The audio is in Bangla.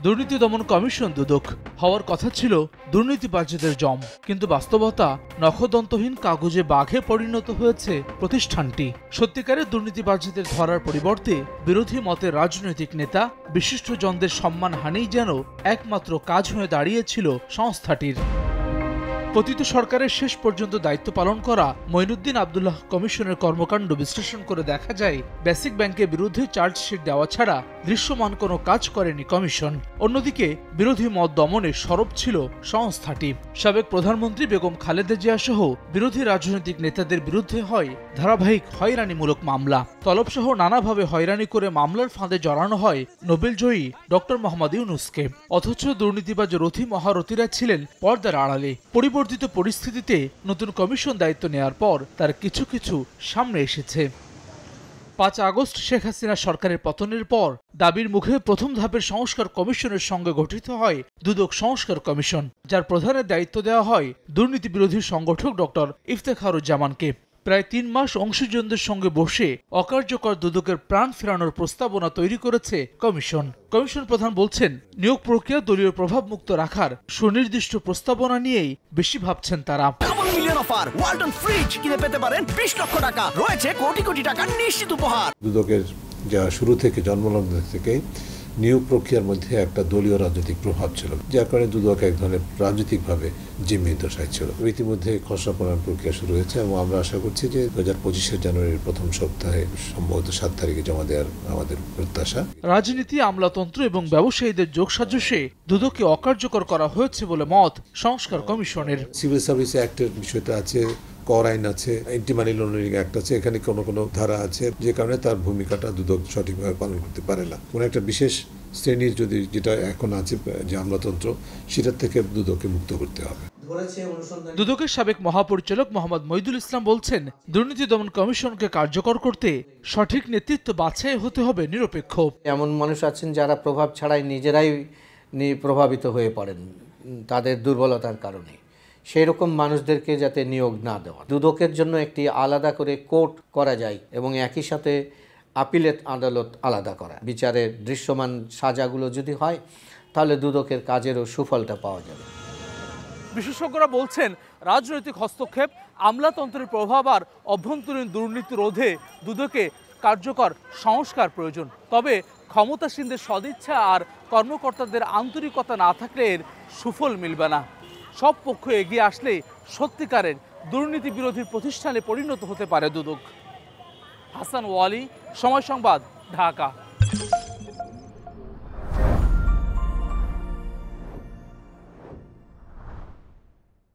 দুর্নীতি দমন কমিশন দুদক হওয়ার কথা ছিল দুর্নীতিবাজদের জম, কিন্তু বাস্তবতা নখদন্তহীন কাগজে বাঘে পরিণত হয়েছে প্রতিষ্ঠানটি। সত্যিকারের দুর্নীতিবাজদের ধরার পরিবর্তে বিরোধী মতের রাজনৈতিক নেতা, বিশিষ্টজনদের সম্মানহানিই যেন একমাত্র কাজ হয়ে দাঁড়িয়েছিল সংস্থাটির। পতিত সরকারের শেষ পর্যন্ত দায়িত্ব পালন করা মঈনুদ্দিন আবদুল্লাহ কমিশনের কর্মকাণ্ড বিশ্লেষণ করে দেখা যায়, বেসিক ব্যাংকের বিরুদ্ধে চার্জশিট দেওয়া ছাড়া দৃশ্যমান কোনো কাজ করেনি কমিশন। অন্যদিকে বিরোধী মত দমনে সরব ছিল সংস্থাটি। সাবেক প্রধানমন্ত্রী বেগম খালেদা জিয়া সহ বিরোধী রাজনৈতিক নেতাদের বিরুদ্ধে হয় ধারাবাহিক হয়রানিমূলক মামলা। তলবসহ নানাভাবে হয়রানি করে মামলার ফাঁদে জড়ানো হয় নোবেলজয়ী ডক্টর মোহাম্মদ ইউনূসকে। অথচ দুর্নীতিবাজ রথী মহারথীরা ছিলেন পর্দার আড়ালে। পরিবর্তিত পরিস্থিতিতে নতুন কমিশন দায়িত্ব নেয়ার পর তার কিছু কিছু সামনে এসেছে। ৫ আগস্ট শেখ হাসিনা সরকারের পতনের পর দাবির মুখে প্রথম ধাপের সংস্কার কমিশনের সঙ্গে গঠিত হয় দুদক সংস্কার কমিশন, যার প্রধানের দায়িত্ব দেওয়া হয় দুর্নীতি বিরোধী সংগঠক ডক্টর ইফতেখারুজ্জামানকে। প্রায় ৩ মাস অংশীজনদের সঙ্গে বসে অকার্যকর দুদকের প্রাণ ফেরানোর প্রস্তাবনা তৈরি করেছে কমিশন। কমিশন প্রধান বলছেন, নিয়োগ প্রক্রিয়া দলীয় প্রভাব মুক্ত রাখার সুনির্দিষ্ট প্রস্তাবনা নিয়েই বেশি ভাবছেন তারা। দুদকের যা শুরু থেকে জন্মলগ্ন থেকে নিয়োগ প্রক্রিয়ার মধ্যে একটা দলীয় রাজনৈতিক প্রভাব ছিল, যার কারণে দুদক এক ধরনের রাজনৈতিকভাবে জিম্মিত দশায় ছিল। ইতিমধ্যে খসড়া প্রণয়ন প্রক্রিয়া শুরু হয়েছে এবং আমরা আশা করছি যে ২০২৫ জানুয়ারির প্রথম সপ্তাহে সম্ভবত ৭ তারিখে জমা দেওয়ার আমাদের প্রত্যাশা। রাজনীতি, আমলাতন্ত্র এবং ব্যবসায়ীদের যোগসাজশে দুদককে অকার্যকর করা হয়েছে বলে মত সংস্কার কমিশনের। সিভিল সার্ভিস অ্যাক্টের বিষয়টা আছে, কর আইন আছে, অ্যান্টি মানি লন্ডারিং অ্যাক্ট আছে, এখানে কোনো ধারা আছে যে কারণে তার ভূমিকাটা দুদক সঠিকভাবে পালন করতে পারে না। কোনো একটা বিশেষ শ্রেণীর যদি যেটা এখন আছে যে আমলাতন্ত্র, সেটার থেকে দুদককে মুক্ত করতে হবে। দুদকের সাবেক মহাপরিচালক মোহাম্মদ মইদুল ইসলাম বলছেন, দুর্নীতি দমন কমিশনকে কার্যকর করতে সঠিক নেতৃত্ব বাছাই হতে হবে নিরপেক্ষ। এমন মানুষ আছেন যারা প্রভাব ছাড়াই নিজেরাই প্রভাবিত হয়ে পড়েন তাদের দুর্বলতার কারণে। সেই রকম মানুষদেরকে যাতে নিয়োগ না দেওয়া, দুদকের জন্য একটি আলাদা করে কোর্ট করা যায় এবং একই সাথে আপিলেট আদালত আলাদা করা। বিচারের দৃশ্যমান সাজাগুলো যদি হয় তাহলে দুদকের কাজেরও সুফলটা পাওয়া যাবে। বিশেষজ্ঞরা বলছেন, রাজনৈতিক হস্তক্ষেপ, আমলাতন্ত্রের প্রভাব আর অভ্যন্তরীণ দুর্নীতি রোধে দুদকে কার্যকর সংস্কার প্রয়োজন। তবে ক্ষমতাসীনদের সদিচ্ছা আর কর্মকর্তাদের আন্তরিকতা না থাকলে এর সুফল মিলবে না। সব পক্ষ এগিয়ে আসলে সত্যিকারের দুর্নীতি বিরোধী প্রতিষ্ঠানে পরিণত হতে পারে দুদক। হাসান ওয়ালি, সময় সংবাদ, ঢাকা।